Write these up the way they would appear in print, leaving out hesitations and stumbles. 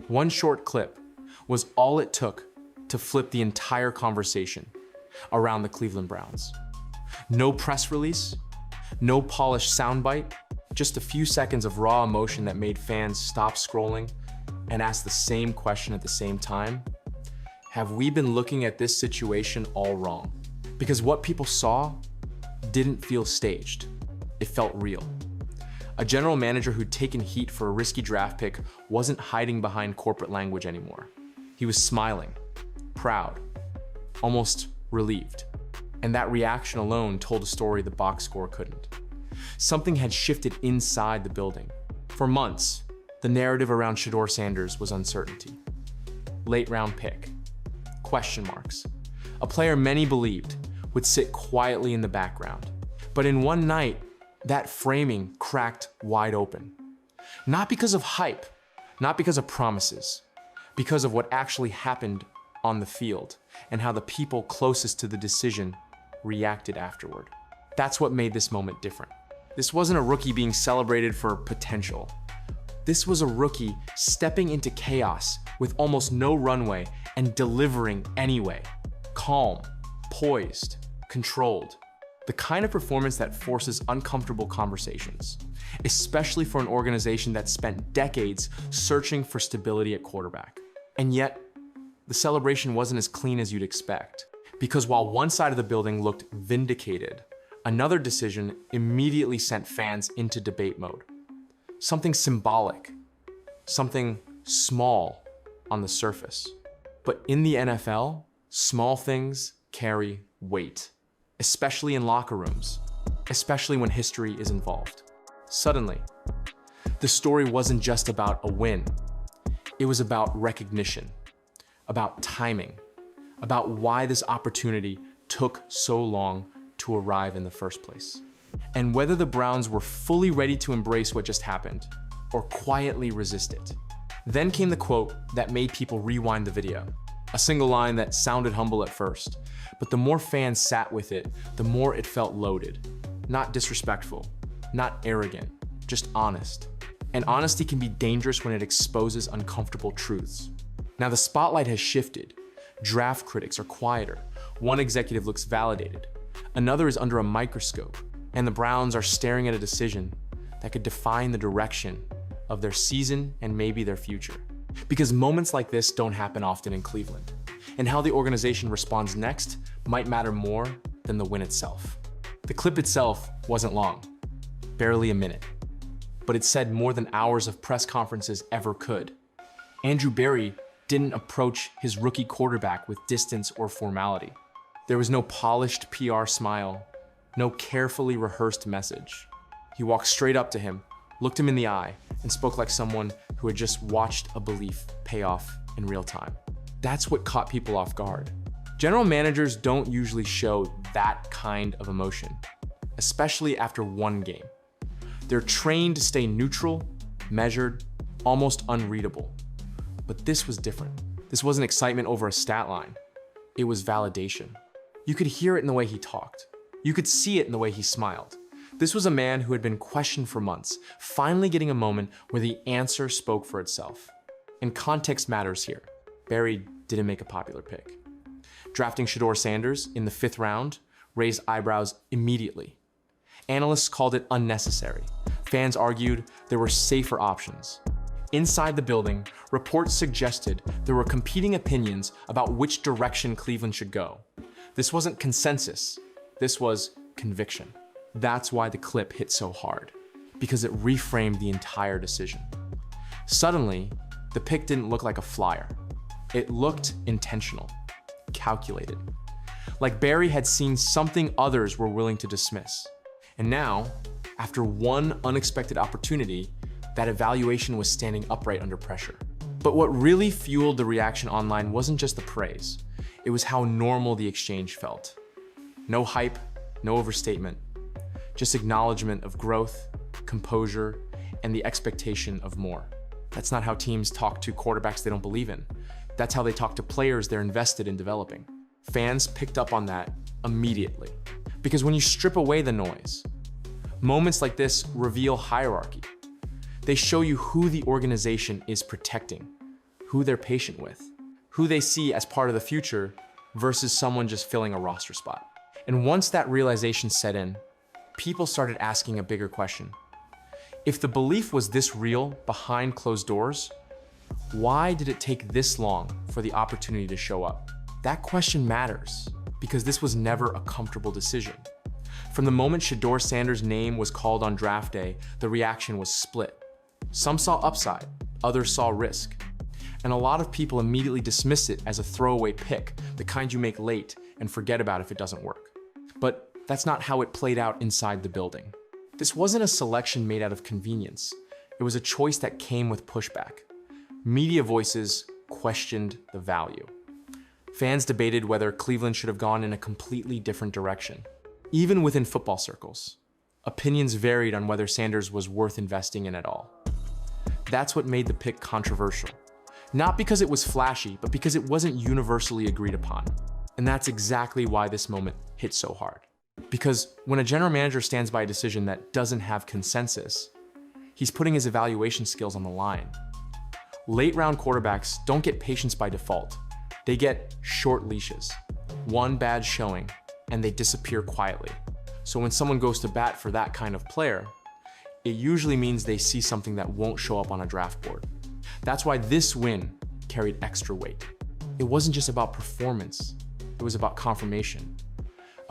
One short clip was all it took to flip the entire conversation around the Cleveland Browns. No press release, no polished soundbite, just a few seconds of raw emotion that made fans stop scrolling and ask the same question at the same time. Have we been looking at this situation all wrong? Because what people saw didn't feel staged. It felt real. A general manager who'd taken heat for a risky draft pick wasn't hiding behind corporate language anymore. He was smiling, proud, almost relieved. And that reaction alone told a story the box score couldn't. Something had shifted inside the building. For months, the narrative around Shedeur Sanders was uncertainty. Late round pick, question marks. A player many believed would sit quietly in the background. But in one night, that framing cracked wide open. Not because of hype, not because of promises, because of what actually happened on the field and how the people closest to the decision reacted afterward. That's what made this moment different. This wasn't a rookie being celebrated for potential. This was a rookie stepping into chaos with almost no runway and delivering anyway. Calm, poised, controlled. The kind of performance that forces uncomfortable conversations, especially for an organization that spent decades searching for stability at quarterback. And yet, the celebration wasn't as clean as you'd expect. Because while one side of the building looked vindicated, another decision immediately sent fans into debate mode. Something symbolic, something small on the surface. But in the NFL, small things carry weight, especially in locker rooms, especially when history is involved. Suddenly, the story wasn't just about a win. It was about recognition, about timing, about why this opportunity took so long to arrive in the first place. And whether the Browns were fully ready to embrace what just happened or quietly resist it. Then came the quote that made people rewind the video. A single line that sounded humble at first, but the more fans sat with it, the more it felt loaded. Not disrespectful, not arrogant, just honest. And honesty can be dangerous when it exposes uncomfortable truths. Now the spotlight has shifted. Draft critics are quieter. One executive looks validated. Another is under a microscope. And the Browns are staring at a decision that could define the direction of their season and maybe their future. Because moments like this don't happen often in Cleveland. And how the organization responds next might matter more than the win itself. The clip itself wasn't long, barely a minute. But it said more than hours of press conferences ever could. Andrew Berry didn't approach his rookie quarterback with distance or formality. There was no polished PR smile, no carefully rehearsed message. He walked straight up to him, looked him in the eye, and spoke like someone who had just watched a belief pay off in real time. That's what caught people off guard. General managers don't usually show that kind of emotion, especially after one game. They're trained to stay neutral, measured, almost unreadable. But this was different. This wasn't excitement over a stat line. It was validation. You could hear it in the way he talked. You could see it in the way he smiled. This was a man who had been questioned for months, finally getting a moment where the answer spoke for itself. And context matters here. Berry didn't make a popular pick. Drafting Shedeur Sanders in the 5th round raised eyebrows immediately. Analysts called it unnecessary. Fans argued there were safer options. Inside the building, reports suggested there were competing opinions about which direction Cleveland should go. This wasn't consensus. This was conviction. That's why the clip hit so hard, because it reframed the entire decision. Suddenly, the pick didn't look like a flyer. It looked intentional, calculated. Like Berry had seen something others were willing to dismiss. And now, after one unexpected opportunity, that evaluation was standing upright under pressure. But what really fueled the reaction online wasn't just the praise. It was how normal the exchange felt. No hype, no overstatement, just acknowledgement of growth, composure, and the expectation of more. That's not how teams talk to quarterbacks they don't believe in. That's how they talk to players they're invested in developing. Fans picked up on that immediately. Because when you strip away the noise, moments like this reveal hierarchy. They show you who the organization is protecting, who they're patient with, who they see as part of the future versus someone just filling a roster spot. And once that realization set in, people started asking a bigger question. If the belief was this real behind closed doors, why did it take this long for the opportunity to show up? That question matters because this was never a comfortable decision. From the moment Shedeur Sanders' name was called on draft day, the reaction was split. Some saw upside, others saw risk. And a lot of people immediately dismissed it as a throwaway pick, the kind you make late and forget about if it doesn't work. But that's not how it played out inside the building. This wasn't a selection made out of convenience. It was a choice that came with pushback. Media voices questioned the value. Fans debated whether Cleveland should have gone in a completely different direction. Even within football circles, opinions varied on whether Sanders was worth investing in at all. That's what made the pick controversial. Not because it was flashy, but because it wasn't universally agreed upon. And that's exactly why this moment hit so hard. Because when a general manager stands by a decision that doesn't have consensus, he's putting his evaluation skills on the line. Late round quarterbacks don't get patience by default. They get short leashes. One bad showing, and they disappear quietly. So when someone goes to bat for that kind of player, it usually means they see something that won't show up on a draft board. That's why this win carried extra weight. It wasn't just about performance, it was about confirmation.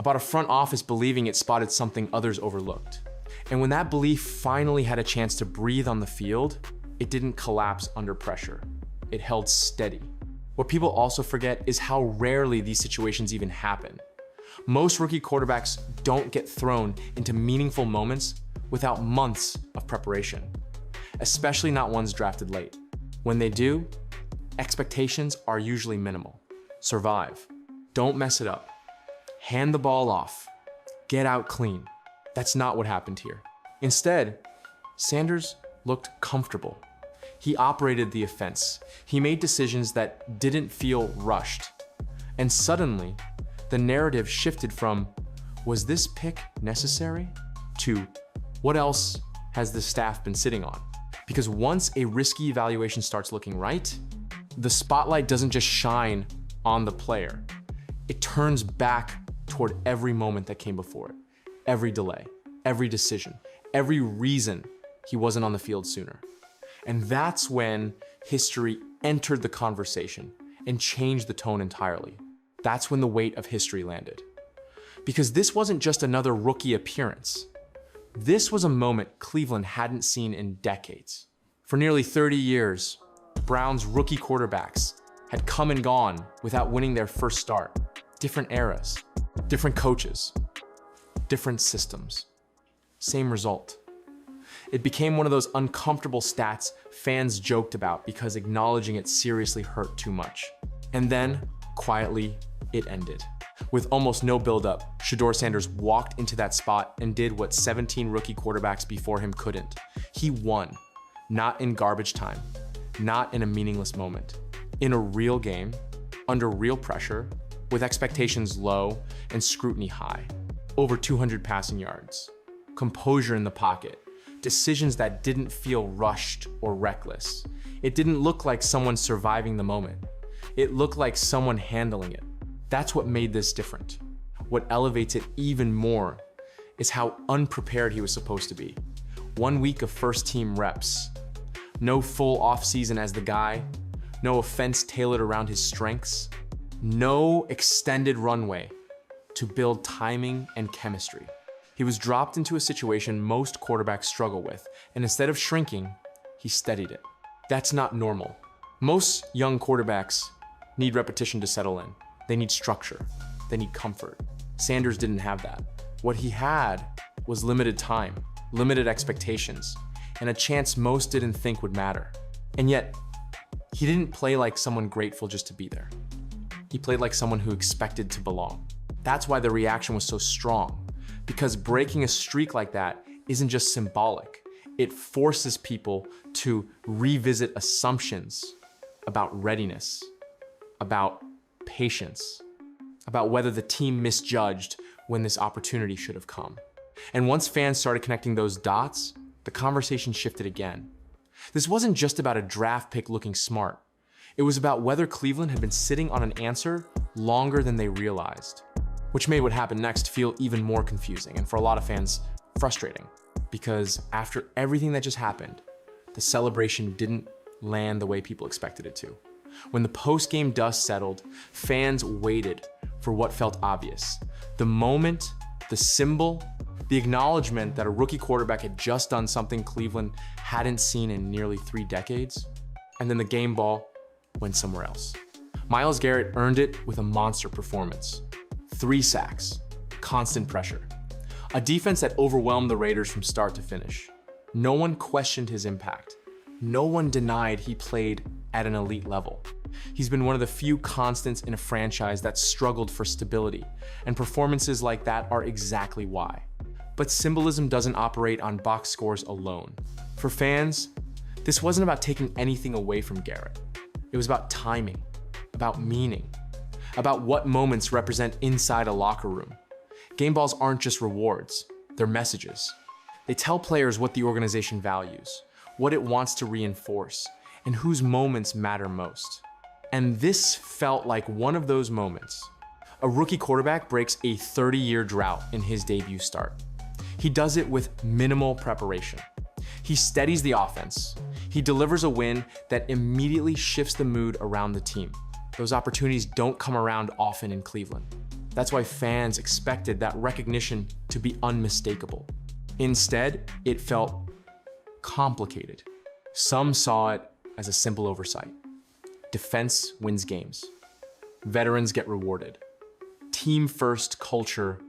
About a front office believing it spotted something others overlooked. And when that belief finally had a chance to breathe on the field, it didn't collapse under pressure. It held steady. What people also forget is how rarely these situations even happen. Most rookie quarterbacks don't get thrown into meaningful moments without months of preparation, especially not ones drafted late. When they do, expectations are usually minimal. Survive. Don't mess it up. Hand the ball off. Get out clean. That's not what happened here. Instead, Sanders looked comfortable. He operated the offense. He made decisions that didn't feel rushed. And suddenly, the narrative shifted from, was this pick necessary? To, what else has the staff been sitting on? Because once a risky evaluation starts looking right, the spotlight doesn't just shine on the player. It turns back toward every moment that came before it. Every delay, every decision, every reason he wasn't on the field sooner. And that's when history entered the conversation and changed the tone entirely. That's when the weight of history landed. Because this wasn't just another rookie appearance. This was a moment Cleveland hadn't seen in decades. For nearly 30 years, Browns rookie quarterbacks had come and gone without winning their first start. Different eras, different coaches, different systems. Same result. It became one of those uncomfortable stats fans joked about because acknowledging it seriously hurt too much. And then, quietly, it ended. With almost no buildup, Shedeur Sanders walked into that spot and did what 17 rookie quarterbacks before him couldn't. He won, not in garbage time, not in a meaningless moment. In a real game, under real pressure, with expectations low and scrutiny high. Over 200 passing yards, composure in the pocket, decisions that didn't feel rushed or reckless. It didn't look like someone surviving the moment. It looked like someone handling it. That's what made this different. What elevates it even more is how unprepared he was supposed to be. 1 week of first-team reps. No full off-season as the guy. No offense tailored around his strengths. No extended runway to build timing and chemistry. He was dropped into a situation most quarterbacks struggle with, and instead of shrinking, he steadied it. That's not normal. Most young quarterbacks need repetition to settle in. They need structure. They need comfort. Sanders didn't have that. What he had was limited time, limited expectations, and a chance most didn't think would matter. And yet, he didn't play like someone grateful just to be there. He played like someone who expected to belong. That's why the reaction was so strong, because breaking a streak like that isn't just symbolic. It forces people to revisit assumptions about readiness, about patience, about whether the team misjudged when this opportunity should have come. And once fans started connecting those dots, the conversation shifted again. This wasn't just about a draft pick looking smart. It was about whether Cleveland had been sitting on an answer longer than they realized, which made what happened next feel even more confusing and for a lot of fans, frustrating. Because after everything that just happened, the celebration didn't land the way people expected it to. When the post-game dust settled, fans waited for what felt obvious. The moment, the symbol, the acknowledgement that a rookie quarterback had just done something Cleveland hadn't seen in nearly 3 decades, and then the game ball went somewhere else. Myles Garrett earned it with a monster performance. 3 sacks, constant pressure. A defense that overwhelmed the Raiders from start to finish. No one questioned his impact. No one denied he played at an elite level. He's been one of the few constants in a franchise that struggled for stability, and performances like that are exactly why. But symbolism doesn't operate on box scores alone. For fans, this wasn't about taking anything away from Garrett. It was about timing, about meaning, about what moments represent inside a locker room. Game balls aren't just rewards, they're messages. They tell players what the organization values, what it wants to reinforce, and whose moments matter most. And this felt like one of those moments. A rookie quarterback breaks a 30-year drought in his debut start. He does it with minimal preparation. He steadies the offense. He delivers a win that immediately shifts the mood around the team. Those opportunities don't come around often in Cleveland. That's why fans expected that recognition to be unmistakable. Instead, it felt complicated. Some saw it as a simple oversight. Defense wins games. Veterans get rewarded. Team-first culture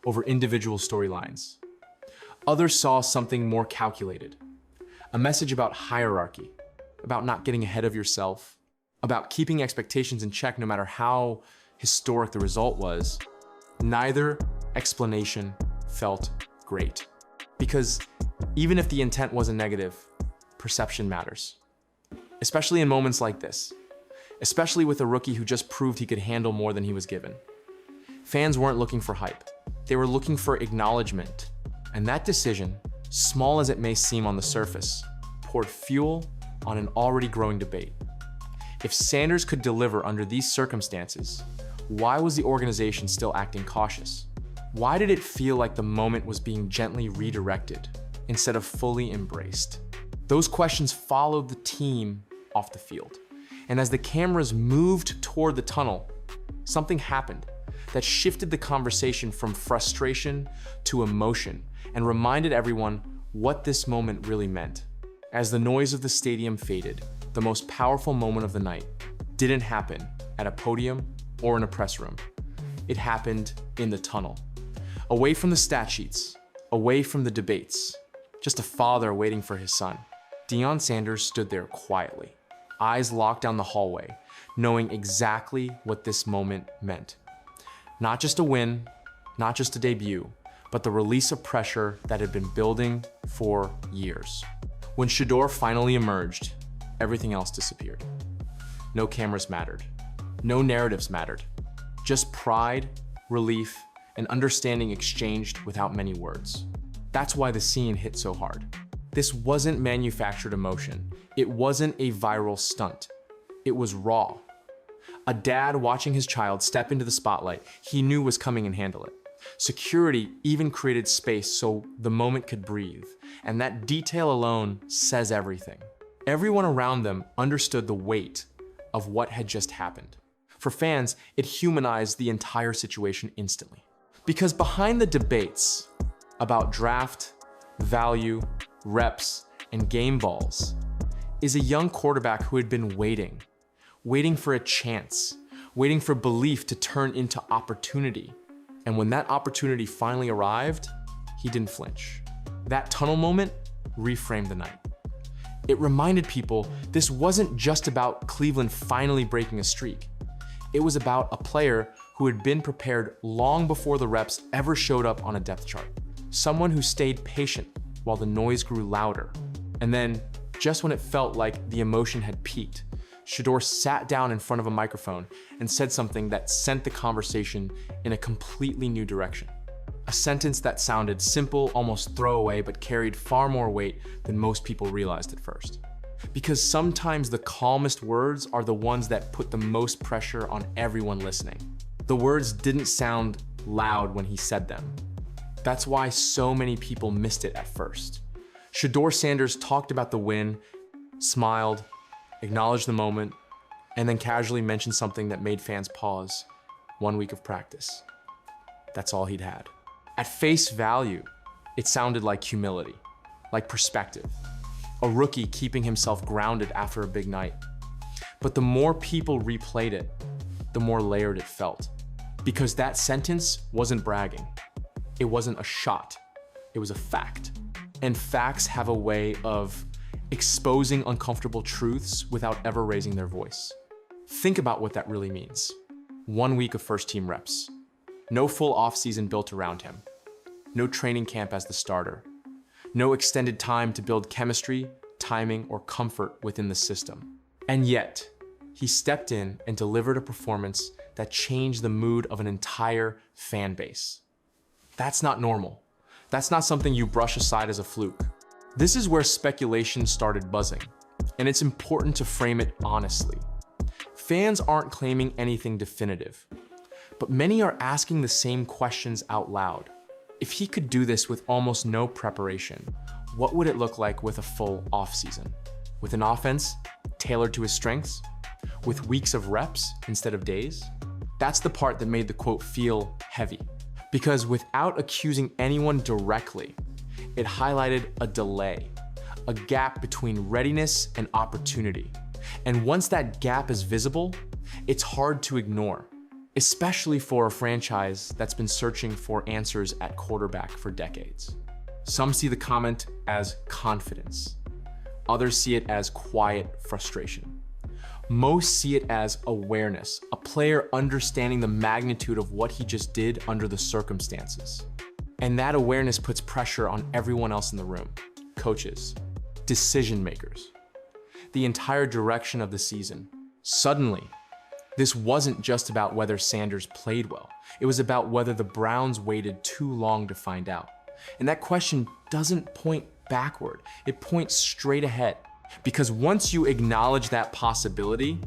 over individual storylines. Others saw something more calculated. A message about hierarchy, about not getting ahead of yourself, about keeping expectations in check no matter how historic the result was. Neither explanation felt great. Because even if the intent wasn't negative, perception matters. Especially in moments like this. Especially with a rookie who just proved he could handle more than he was given. Fans weren't looking for hype. They were looking for acknowledgement. And that decision, small as it may seem on the surface, poured fuel on an already growing debate. If Sanders could deliver under these circumstances, why was the organization still acting cautious? Why did it feel like the moment was being gently redirected instead of fully embraced? Those questions followed the team off the field. And as the cameras moved toward the tunnel, something happened that shifted the conversation from frustration to emotion and reminded everyone what this moment really meant. As the noise of the stadium faded, the most powerful moment of the night didn't happen at a podium or in a press room. It happened in the tunnel. Away from the stat sheets, away from the debates, just a father waiting for his son. Deion Sanders stood there quietly, eyes locked down the hallway, knowing exactly what this moment meant. Not just a win, not just a debut, but the release of pressure that had been building for years. When Shedeur finally emerged, everything else disappeared. No cameras mattered. No narratives mattered. Just pride, relief, and understanding exchanged without many words. That's why the scene hit so hard. This wasn't manufactured emotion. It wasn't a viral stunt. It was raw. A dad watching his child step into the spotlight he knew was coming and handle it. Security even created space so the moment could breathe, and that detail alone says everything. Everyone around them understood the weight of what had just happened. For fans, it humanized the entire situation instantly. Because behind the debates about draft, value, reps, and game balls is a young quarterback who had been waiting for a chance, waiting for belief to turn into opportunity. And when that opportunity finally arrived, he didn't flinch. That tunnel moment reframed the night. It reminded people this wasn't just about Cleveland finally breaking a streak. It was about a player who had been prepared long before the reps ever showed up on a depth chart. Someone who stayed patient while the noise grew louder. And then, just when it felt like the emotion had peaked, Shedeur sat down in front of a microphone and said something that sent the conversation in a completely new direction. A sentence that sounded simple, almost throwaway, but carried far more weight than most people realized at first. Because sometimes the calmest words are the ones that put the most pressure on everyone listening. The words didn't sound loud when he said them. That's why so many people missed it at first. Shedeur Sanders talked about the win, smiled, acknowledged the moment, and then casually mentioned something that made fans pause. 1 week of practice. That's all he'd had. At face value, it sounded like humility, like perspective. A rookie keeping himself grounded after a big night. But the more people replayed it, the more layered it felt. Because that sentence wasn't bragging. It wasn't a shot. It was a fact. And facts have a way of exposing uncomfortable truths without ever raising their voice. Think about what that really means. 1 week of first team reps. No full offseason built around him. No training camp as the starter. No extended time to build chemistry, timing, or comfort within the system. And yet, he stepped in and delivered a performance that changed the mood of an entire fan base. That's not normal. That's not something you brush aside as a fluke. This is where speculation started buzzing, and it's important to frame it honestly. Fans aren't claiming anything definitive, but many are asking the same questions out loud. If he could do this with almost no preparation, what would it look like with a full offseason? With an offense tailored to his strengths? With weeks of reps instead of days? That's the part that made the quote feel heavy. Because without accusing anyone directly, it highlighted a delay, a gap between readiness and opportunity. And once that gap is visible, it's hard to ignore, especially for a franchise that's been searching for answers at quarterback for decades. Some see the comment as confidence. Others see it as quiet frustration. Most see it as awareness, a player understanding the magnitude of what he just did under the circumstances. And that awareness puts pressure on everyone else in the room, coaches, decision makers, the entire direction of the season. Suddenly, this wasn't just about whether Sanders played well. It was about whether the Browns waited too long to find out. And that question doesn't point backward, it points straight ahead. Because once you acknowledge that possibility,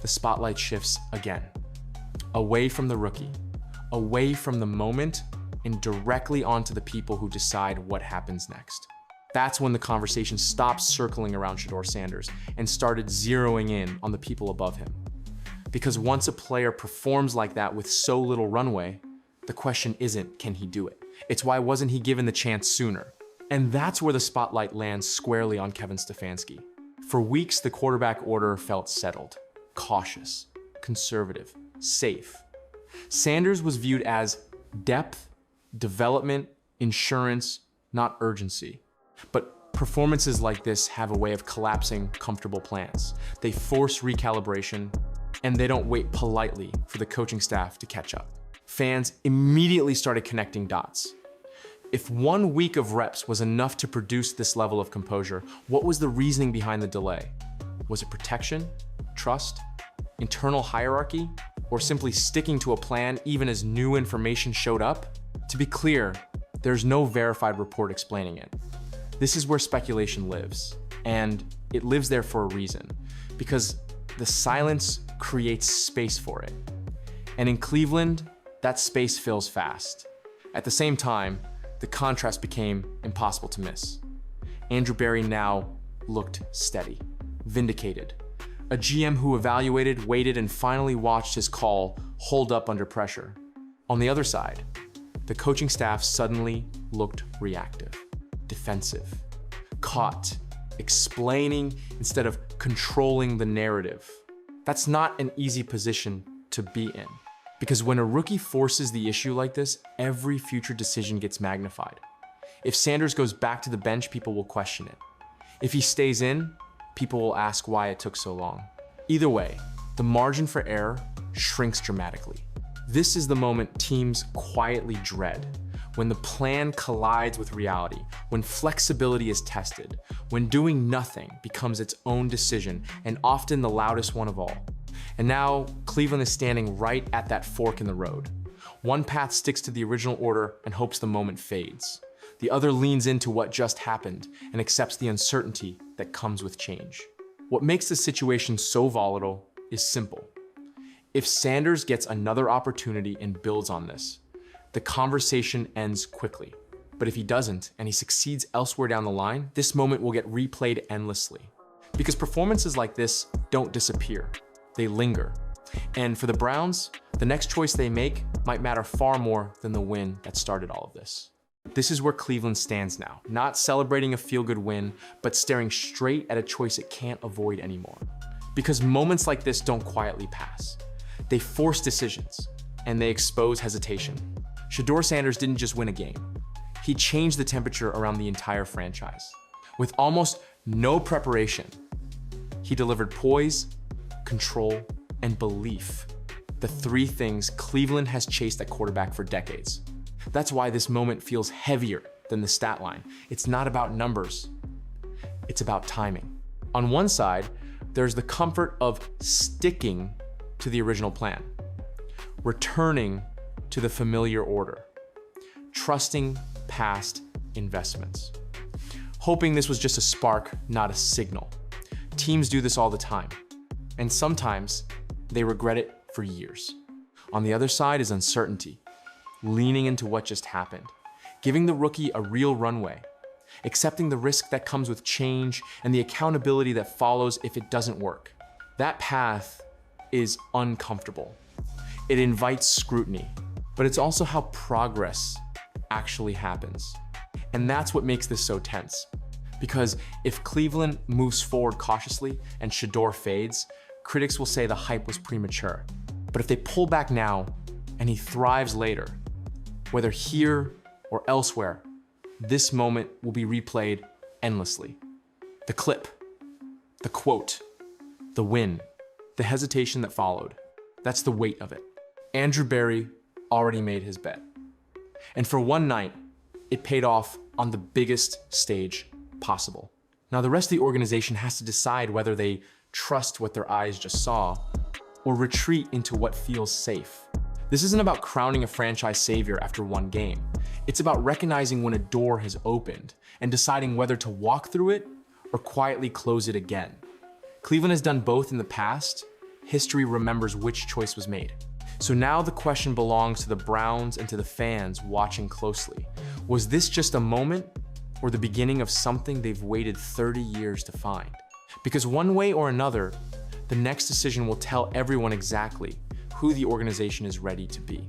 the spotlight shifts again. Away from the rookie, away from the moment, and directly onto the people who decide what happens next. That's when the conversation stopped circling around Shedeur Sanders and started zeroing in on the people above him. Because once a player performs like that with so little runway, the question isn't, can he do it? It's why wasn't he given the chance sooner? And that's where the spotlight lands squarely on Kevin Stefanski. For weeks, the quarterback order felt settled, cautious, conservative, safe. Sanders was viewed as depth, development, insurance, not urgency. But performances like this have a way of collapsing comfortable plans. They force recalibration, and they don't wait politely for the coaching staff to catch up. Fans immediately started connecting dots. If 1 week of reps was enough to produce this level of composure, what was the reasoning behind the delay? Was it protection, trust, internal hierarchy, or simply sticking to a plan even as new information showed up? To be clear, there's no verified report explaining it. This is where speculation lives, and it lives there for a reason, because the silence creates space for it. And in Cleveland, that space fills fast. At the same time, the contrast became impossible to miss. Andrew Berry now looked steady, vindicated. A GM who evaluated, waited, and finally watched his call hold up under pressure. On the other side, the coaching staff suddenly looked reactive, defensive, caught, explaining instead of controlling the narrative. That's not an easy position to be in. Because when a rookie forces the issue like this, every future decision gets magnified. If Sanders goes back to the bench, people will question it. If he stays in, people will ask why it took so long. Either way, the margin for error shrinks dramatically. This is the moment teams quietly dread, when the plan collides with reality, when flexibility is tested, when doing nothing becomes its own decision, and often the loudest one of all. And now, Cleveland is standing right at that fork in the road. One path sticks to the original order and hopes the moment fades. The other leans into what just happened and accepts the uncertainty that comes with change. What makes the situation so volatile is simple. If Sanders gets another opportunity and builds on this, the conversation ends quickly. But if he doesn't, and he succeeds elsewhere down the line, this moment will get replayed endlessly. Because performances like this don't disappear, they linger. And for the Browns, the next choice they make might matter far more than the win that started all of this. This is where Cleveland stands now, not celebrating a feel-good win, but staring straight at a choice it can't avoid anymore. Because moments like this don't quietly pass. They force decisions, and they expose hesitation. Shedeur Sanders didn't just win a game. He changed the temperature around the entire franchise. With almost no preparation, he delivered poise, control, and belief. The three things Cleveland has chased at quarterback for decades. That's why this moment feels heavier than the stat line. It's not about numbers, it's about timing. On one side, there's the comfort of sticking to the original plan, returning to the familiar order, trusting past investments, hoping this was just a spark, not a signal. Teams do this all the time, and sometimes they regret it for years. On the other side is uncertainty, leaning into what just happened, giving the rookie a real runway, accepting the risk that comes with change and the accountability that follows if it doesn't work. That path is uncomfortable. It invites scrutiny, but it's also how progress actually happens. And that's what makes this so tense. Because if Cleveland moves forward cautiously and Shedeur fades, critics will say the hype was premature. But if they pull back now and he thrives later, whether here or elsewhere, this moment will be replayed endlessly. The clip, the quote, the win, the hesitation that followed, that's the weight of it. Andrew Berry already made his bet. And for one night, it paid off on the biggest stage possible. Now the rest of the organization has to decide whether they trust what their eyes just saw or retreat into what feels safe. This isn't about crowning a franchise savior after one game. It's about recognizing when a door has opened and deciding whether to walk through it or quietly close it again. Cleveland has done both in the past. History remembers which choice was made. So now the question belongs to the Browns and to the fans watching closely. Was this just a moment or the beginning of something they've waited 30 years to find? Because one way or another, the next decision will tell everyone exactly who the organization is ready to be.